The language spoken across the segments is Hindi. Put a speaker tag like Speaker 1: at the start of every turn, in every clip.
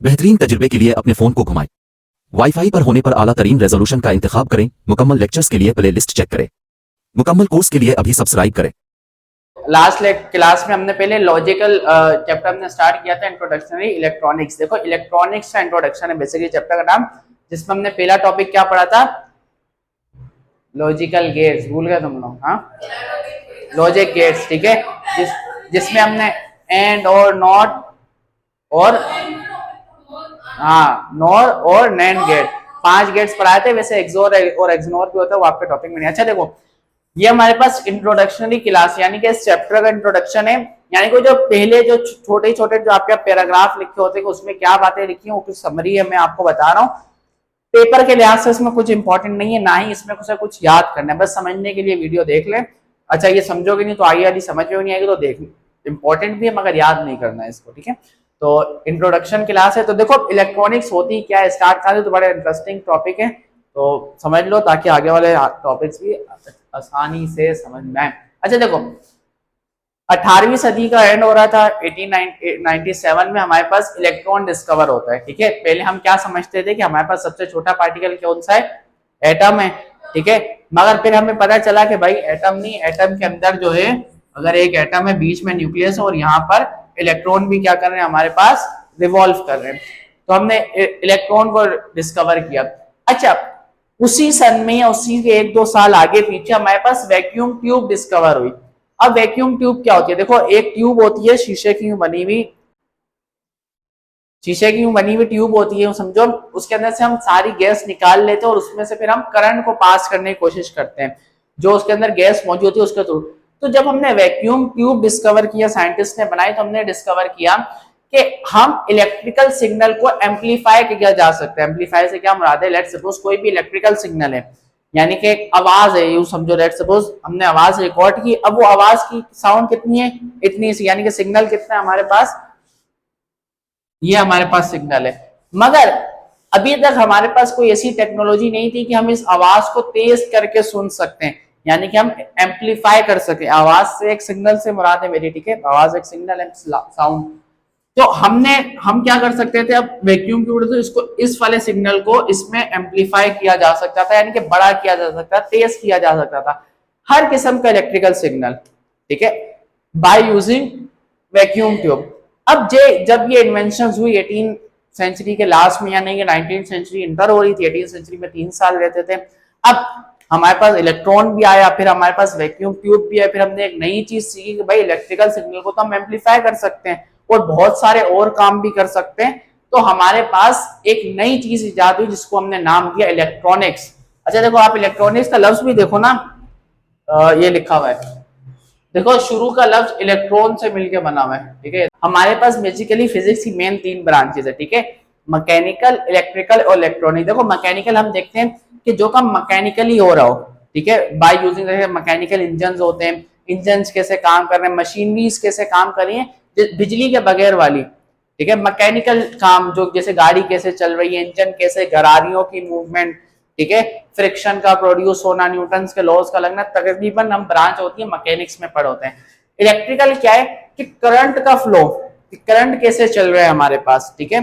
Speaker 1: बेहतरीन तजुर्बे के लिए अपने फ़ोन को घुमाएं। वाईफाई पर होने पर आला तरीन रेजोल्यूशन का इंतखाब करें। मुकम्मल लेक्चर्स के लिए प्ले लिस्ट चेक करें। मुकम्मल कोर्स के लिए अभी सब्सक्राइब करें।
Speaker 2: लास्ट क्लास में हमने पहले लॉजिकल चैप्टर हमने स्टार्ट किया था, इंट्रोडक्शनरी इलेक्ट्रॉनिक्स। देखो इलेक्ट्रॉनिक्स का इंट्रोडक्शन है बेसिकली चैप्टर का नाम, जिसमें हमने पहला टॉपिक क्या पढ़ा था? Logical gates. भूल गए तुम लोग? हाँ, लॉजिक गेट्स, ठीक है। जिसमें हमने एंड और नॉट और हाँ नॉर और नैंड गेट, 5 गेट्स पढ़ाए थे। वैसे एक्सोर और एक्सनोर भी होता है, वो आपके टॉपिक में नहीं। अच्छा देखो, ये हमारे पास इंट्रोडक्शनरी क्लास यानी कि इस चैप्टर का इंट्रोडक्शन है। यानी कि जो पहले जो छोटे छोटे जो आपके पैराग्राफ लिखे होते हैं उसमें क्या बातें लिखी हैं वो कुछ समरी है, मैं आपको बता रहा हूँ। पेपर के लिहाज से इसमें कुछ इंपॉर्टेंट नहीं है, ना ही इसमें कुछ याद करना है, बस समझने के लिए वीडियो देख लें। अच्छा, ये समझोगे नहीं तो आगे वाली समझ में नहीं आएगी, तो देख इंपॉर्टेंट भी है मगर याद नहीं करना है इसको, ठीक है। तो इंट्रोडक्शन क्लास है। तो देखो इलेक्ट्रॉनिक्स होती क्या है, स्टार्ट कर दो, तो बड़ा इंटरेस्टिंग टॉपिक है, तो समझ लो ताकि आगे वाले टॉपिक्स भी आसानी से समझ में आए। अच्छा देखो, 18वीं सदी का एंड हो रहा था, 1897 में हमारे पास इलेक्ट्रॉन डिस्कवर होता है, ठीक है। पहले हम क्या समझते थे कि हमारे पास सबसे छोटा पार्टिकल कौन सा है? एटम है, ठीक है। मगर फिर हमें पता चला कि भाई एटम नहीं, एटम के अंदर जो है, अगर एक एटम है, बीच में न्यूक्लियस है और यहाँ पर इलेक्ट्रॉन भी क्या कर रहे हैं हमारे पास? रिवॉल्व कर रहे हैं। तो हमने इलेक्ट्रॉन को डिस्कवर किया। अच्छा, उसी सन में या उसी के 1-2 साल आगे पीछे हमारे पास वैक्यूम ट्यूब डिस्कवर हुई। अब वैक्यूम ट्यूब क्या होती है? देखो, एक ट्यूब होती है शीशे की बनी हुई, ट्यूब होती है, समझो। उसके अंदर से हम सारी गैस निकाल लेते हैं और उसमें से फिर हम करंट को पास करने की कोशिश करते हैं, जो उसके अंदर गैस मौजूद होती है उसके थ्रू। तो जब हमने वैक्यूम ट्यूब डिस्कवर किया, साइंटिस्ट ने बनाई, तो हमने डिस्कवर किया कि हम इलेक्ट्रिकल सिग्नल को एम्पलीफाई किया जा सकता है। एम्पलीफाई से क्या मुराद है? लेट सपोज कोई भी इलेक्ट्रिकल सिग्नल है, यानी कि एक आवाज है, यूं समझो। लेट सपोज हमने आवाज रिकॉर्ड की, अब वो आवाज की साउंड कितनी है? इतनी सी, यानी कि सिग्नल कितना है हमारे पास? ये हमारे पास सिग्नल है। मगर अभी तक हमारे पास कोई ऐसी टेक्नोलॉजी नहीं थी कि हम इस आवाज को तेज करके सुन सकते हैं, यानी कि हम एम्पलीफाई कर सके। आवाज से, एक सिग्नल से मुराद है मेरी, ठीक है, आवाज एक सिग्नल है, साउंड। तो हम क्या कर सकते थे? अब वैक्यूम ट्यूब, तो इसको, इस वाले सिग्नल को इसमें एम्पलीफाई किया जा सकता था, यानी कि बड़ा किया जा सकता था, तेज किया जा सकता था, हर किस्म का इलेक्ट्रिकल सिग्नल, ठीक है, बाय यूजिंग वैक्यूम ट्यूब। अब जब ये इन्वेंशन हुई 18 सेंचुरी के लास्ट में, या नहीं, 19 सेंचुरी इंटर हो रही थी, 18 सेंचुरी में 3 साल रहते थे। अब हमारे पास इलेक्ट्रॉन भी आया, फिर हमारे पास वैक्यूम ट्यूब भी है, फिर हमने एक नई चीज सीखी कि भाई इलेक्ट्रिकल सिग्नल को तो हम एम्पलीफाई कर सकते हैं और बहुत सारे और काम भी कर सकते हैं। तो हमारे पास एक नई चीज इजाद हुई जिसको हमने नाम दिया इलेक्ट्रॉनिक्स। अच्छा देखो, आप इलेक्ट्रॉनिक्स का लफ्ज भी देखो ना, ये लिखा हुआ है, देखो शुरू का लफ्ज इलेक्ट्रॉन से मिलकर बना हुआ है, ठीक है। हमारे पास बेसिकली फिजिक्स की मेन 3 ब्रांचेस है, ठीक है, मैकेनिकल, इलेक्ट्रिकल और इलेक्ट्रॉनिक। देखो मैकेनिकल हम देखते हैं कि जो काम मैकेनिकली हो रहा हो, ठीक है, बाय यूजिंग मैकेनिकल इंजन होते हैं, इंजन कैसे काम कर रहे हैं, मशीनरीज कैसे काम कर रही है बिजली के बगैर वाली, ठीक है। मैकेनिकल काम जो जैसे गाड़ी कैसे चल रही है, इंजन कैसे, गरारियों की मूवमेंट, ठीक है, फ्रिक्शन का प्रोड्यूस होना, न्यूटन के लॉज का लगना, तकरीबन हम ब्रांच होती है मैकेनिक्स में पढ़ होते हैं। इलेक्ट्रिकल क्या है कि करंट का फ्लो, करंट कैसे चल रहा है हमारे पास, ठीक है,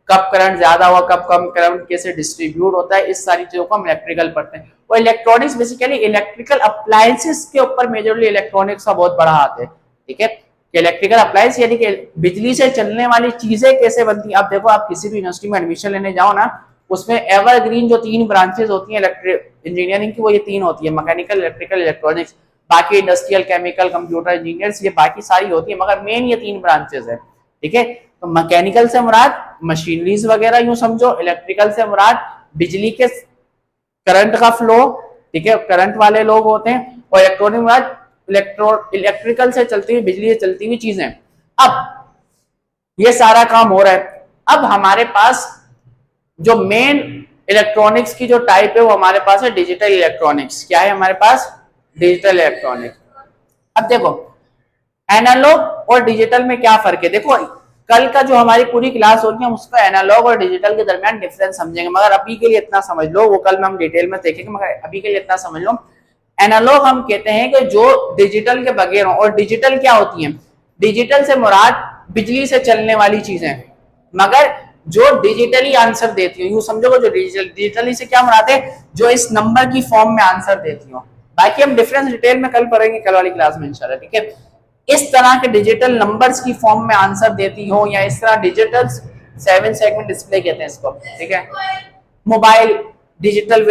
Speaker 2: कब करंट ज्यादा हुआ, कब कम, करंट कैसे डिस्ट्रीब्यूट होता है, इस सारी चीजों को हम इलेक्ट्रिकल पढ़ते हैं। और इलेक्ट्रॉनिक्स बेसिकली इलेक्ट्रिकल अप्लायंसेस के ऊपर मेजरली इलेक्ट्रॉनिक्स का बहुत बड़ा हाथ है, ठीक है। इलेक्ट्रिकल अप्लायंस यानी कि बिजली से चलने वाली चीजें कैसे बनती है। अब देखो, आप किसी भी यूनिवर्सिटी में एडमिशन लेने जाओ ना, उसमें एवरग्रीन जो 3 ब्रांचेस होती हैं इलेक्ट्रिक इंजीनियरिंग की, वो ये 3 होती है, मैकेनिकल, इलेक्ट्रिकल, इलेक्ट्रॉनिक्स। बाकी इंडस्ट्रियल, केमिकल, कंप्यूटर इंजीनियर्स, ये बाकी सारी होती है, मगर मेन ये 3 ब्रांचेस है, ठीक है। तो मैकेनिकल से मुराद मशीनरीज वगैरह यूं समझो, इलेक्ट्रिकल से मुराद बिजली के करंट का फ्लो, ठीक है, करंट वाले लोग होते हैं, और इलेक्ट्रॉनिक मुराद इलेक्ट्रिकल से चलती हुई, बिजली से चलती हुई चीजें। अब ये सारा काम हो रहा है। अब हमारे पास जो मेन इलेक्ट्रॉनिक्स की जो टाइप है वो हमारे पास है डिजिटल इलेक्ट्रॉनिक्स। क्या है हमारे पास? Digital electronics. अब देखो, एनालॉग और डिजिटल में क्या फर्क है। देखो, कल का जो हमारी पूरी क्लास होगी हम उसका एनालॉग और डिजिटल के दरमियान डिफरेंस समझेंगे, मगर अभी के लिए इतना समझ लो, वो कल में हम डिटेल में देखेंगे, मगर अभी के लिए इतना समझ लो। एनालॉग हम कहते हैं कि जो डिजिटल के बगैर हो, और डिजिटल क्या होती है? डिजिटल से मुराद बिजली से चलने वाली चीजें, मगर जो डिजिटली आंसर देती हो, यूं समझोगे जो डिजिटली से क्या बनाते हैं, जो इस नंबर की फॉर्म में आंसर देती हो। बाकी हम डिफरेंस डिटेल में कल पढ़ेंगे, कल वाली क्लास में इंशाल्लाह, ठीक है। इस तरह के डिजिटल नंबर्स की फॉर्म में आंसर देती हो, या इस तरह डिजिटल 7 सेगमेंट डिस्प्ले कहते हैं इसको, ठीक है। Mobile, digital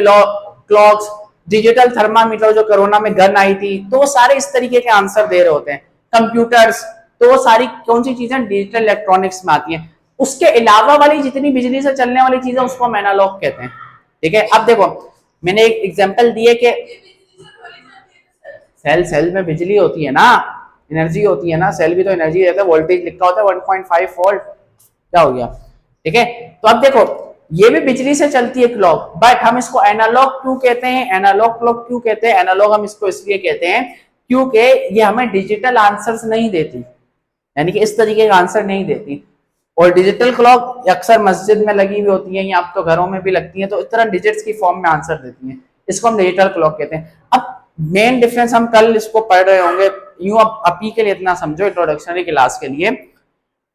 Speaker 2: clocks, digital thermometer जो कोरोना में गन आई थी, तो वो सारे इस तरीके के आंसर दे रहे होते हैं। कंप्यूटर्स, तो वो सारी कौन सी चीजें डिजिटल इलेक्ट्रॉनिक्स में आती हैं। उसके अलावा वाली जितनी बिजली से चलने वाली चीजें उसको हम एनालॉग कहते हैं, ठीक है। अब देखो मैंने एक एग्जांपल दिए कि सेल में बिजली होती है ना, एनर्जी होती है ना, सेल भी तो एनर्जी देता है, वोल्टेज लिखा होता है 1.5 वोल्ट, क्या हो गया, ठीक है। तो अब देखो ये भी बिजली से चलती है क्लॉक, बट हम इसको एनालॉग क्यों कहते हैं, एनालॉग क्लॉक क्यों कहते हैं, एनालॉग हम इसको इसलिए कहते हैं क्योंकि ये हमें डिजिटल आंसर्स नहीं देती, यानी कि इस तरीके का आंसर नहीं देती। और डिजिटल क्लॉक अक्सर मस्जिद में लगी हुई होती है, या अब तो घरों में भी लगती है, तो इस तरह डिजिट्स की फॉर्म में आंसर देती हैं, इसको हम डिजिटल क्लॉक कहते हैं। अब मेन डिफरेंस हम कल इसको पढ़ रहे होंगे, यूं अब अभी के लिए इतना समझो इंट्रोडक्शनरी क्लास के लिए,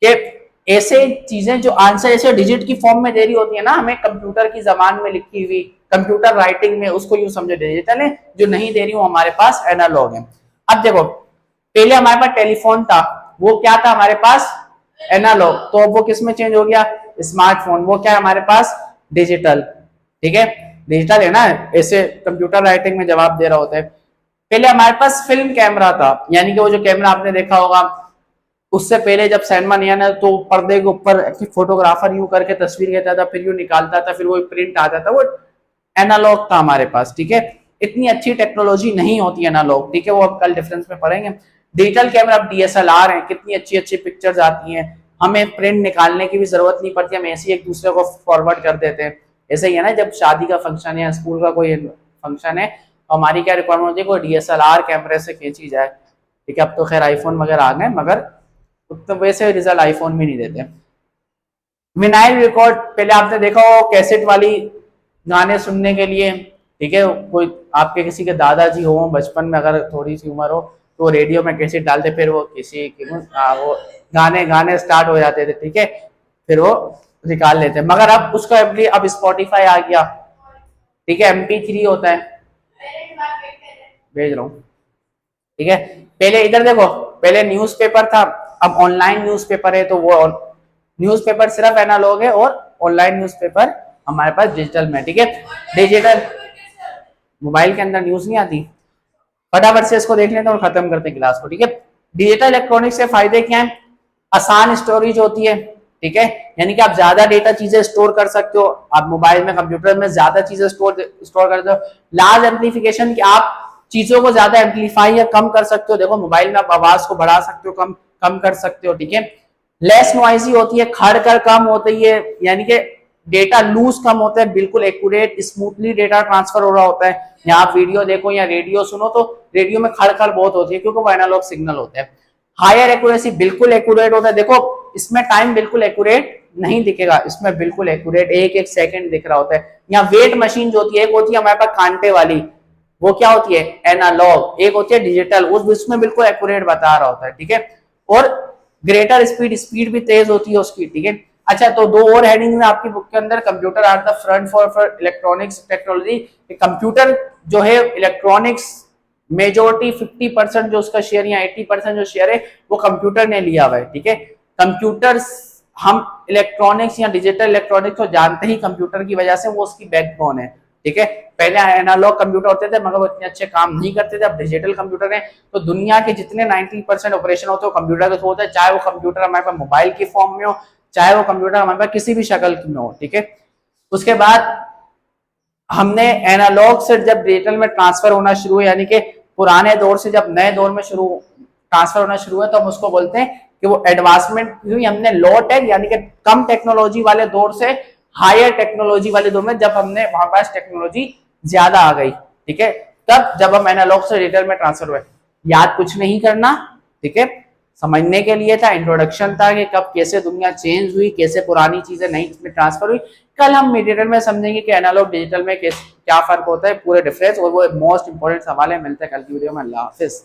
Speaker 2: कि ऐसे चीजें जो आंसर ऐसे डिजिट की फॉर्म में दे रही होती है ना हमें, कंप्यूटर की जबान में लिखी हुई, कंप्यूटर राइटिंग में, उसको यूं समझो डिजिटल है, जो नहीं दे रही हूं हमारे पास एनालॉग है। अब देखो पहले हमारे पास टेलीफोन था, वो क्या था हमारे पास एनालॉग, तो अब वो किस में चेंज हो गया, स्मार्टफोन, वो क्या है हमारे पास डिजिटल, ठीक है, डिजिटल है ना, ऐसे कंप्यूटर राइटिंग में जवाब दे रहा होता है। पहले हमारे पास फिल्म कैमरा था, यानी कि वो जो कैमरा आपने देखा होगा, उससे पहले जब सिनेमा नहीं आना तो पर्दे के ऊपर फोटोग्राफर यूं करके तस्वीर लेता था, फिर यूं निकालता था, फिर वो प्रिंट आता था, वो एनालॉग था हमारे पास, ठीक है। इतनी अच्छी टेक्नोलॉजी नहीं होती एनालॉग, ठीक है, वो अब कल डिफरेंस में पढ़ेंगे। डिजिटल कैमरा, अब डीएसएलआर है, कितनी अच्छी अच्छी पिक्चर्स आती हैं, हमें प्रिंट निकालने की भी जरूरत नहीं पड़ती, हम ऐसे ही एक दूसरे को फॉरवर्ड कर देते हैं। ऐसे ही है ना, जब शादी का फंक्शन है या स्कूल का कोई फंक्शन है, तो हमारी क्या रिक्वायरमेंट होती है, कोई डीएसएलआर कैमरे से खींची जाए, ठीक है। अब तो खैर आईफोन वगैरह आ गए, मगर तो वैसे रिजल्ट आईफोन भी नहीं देते। विनाइल रिकॉर्ड, पहले आपने देखा हो कैसेट वाली गाने सुनने के लिए, ठीक है, कोई आपके किसी के दादाजी हो बचपन में, अगर थोड़ी सी उम्र हो, तो रेडियो में कैसेट डालते, फिर वो किसी वो गाने स्टार्ट हो जाते थे, ठीक है, फिर वो निकाल लेते। मगर अब उसका अब स्पॉटिफाई आ गया, ठीक है, MP3 होता है, भेज रहा हूँ, ठीक है। पहले इधर देखो, पहले न्यूज़पेपर था, अब ऑनलाइन न्यूज़पेपर है, तो वो न्यूज़पेपर सिर्फ एनालॉग है, और ऑनलाइन न्यूज़पेपर हमारे पास डिजिटल में, ठीक है। डिजिटल मोबाइल के अंदर न्यूज नहीं आती, फटाफट से इसको देख लेते हैं और खत्म करते हैं क्लास को, ठीक है। डिजिटल इलेक्ट्रॉनिक्स से फायदे क्या हैं, आसान स्टोरेज होती है, ठीक है, यानी कि आप ज्यादा डेटा चीजें स्टोर कर सकते हो, आप मोबाइल में कंप्यूटर में ज्यादा चीजें स्टोर करते हो। लार्ज एम्पलीफिकेशन, कि आप चीजों को ज्यादा एम्पलीफाई या कम कर सकते हो, देखो मोबाइल में आप आवाज को बढ़ा सकते हो, कम कर सकते हो, ठीक है। लेस नॉइजी होती है, खड़कर कम होती है, यानी कि डेटा लूज कम होता है, बिल्कुल एक्यूरेट स्मूथली डेटा ट्रांसफर हो रहा होता है। यहाँ आप वीडियो देखो या रेडियो सुनो, तो रेडियो में खड़खड़ बहुत होती है, क्योंकि वो एनालॉग सिग्नल होते हैं। हायर एक्यूरेसी, बिल्कुल एक्यूरेट होता है, देखो इसमें टाइम बिल्कुल एक्यूरेट नहीं दिखेगा, इसमें बिल्कुल एक्यूरेट एक एक सेकंड दिख रहा होता है। यहाँ वेट मशीन जो होती है, एक होती है हमारे पास कांटे वाली, वो क्या होती है एनालॉग, एक होती है डिजिटल, उसमें बिल्कुल एक्यूरेट बता रहा होता है, ठीक है। और ग्रेटर स्पीड भी तेज होती है उसकी, ठीक है। अच्छा, तो दो और हेडिंग में आपकी बुक के अंदर, computer are the front for electronics technology, computer जो है इलेक्ट्रॉनिक्स मेजोरिटी 50% जो उसका शेयर या 80% जो शेयर है वो कंप्यूटर ने लिया हुआ है, ठीक है। कंप्यूटर, हम इलेक्ट्रॉनिक्स या डिजिटल इलेक्ट्रॉनिक्स को जानते ही कंप्यूटर की वजह से, वो उसकी बैकबोन है, ठीक है। पहले एनालॉग कंप्यूटर होते थे, मगर वो इतने अच्छे काम नहीं करते थे, अब डिजिटल कंप्यूटर है, तो दुनिया के जितने 90% ऑपरेशन होते हैं कंप्यूटर के थ्रू होते हैं, चाहे वो कंप्यूटर हमारे पास मोबाइल की फॉर्म में हो, चाहे वो कंप्यूटर हमारे पास किसी भी शक्ल में हो, ठीक है। उसके बाद हमने एनालॉग से जब डिजिटल में ट्रांसफर होना शुरू हुआ, यानी कि पुराने दौर से जब नए दौर में ट्रांसफर होना शुरू हुआ, तो हम उसको बोलते हैं कि वो एडवांसमेंट हुई, हमने लो टेक यानी कि कम टेक्नोलॉजी वाले दौर से हायर टेक्नोलॉजी वाले दौर में, जब हमने हमारे पास टेक्नोलॉजी ज्यादा आ गई, ठीक है, तब जब हम एनालॉग से डिजिटल में ट्रांसफर हुए। याद कुछ नहीं करना, ठीक है, समझने के लिए था, इंट्रोडक्शन था कि कब कैसे दुनिया चेंज हुई, कैसे पुरानी चीजें नई में ट्रांसफर हुई। कल हम डिटेल में समझेंगे कि एनालॉग डिजिटल में क्या फर्क होता है, पूरे डिफरेंस, और वो मोस्ट इंपोर्टेंट सवाल है। मिलते हैं कल की वीडियो में, अल्लाह हाफिज।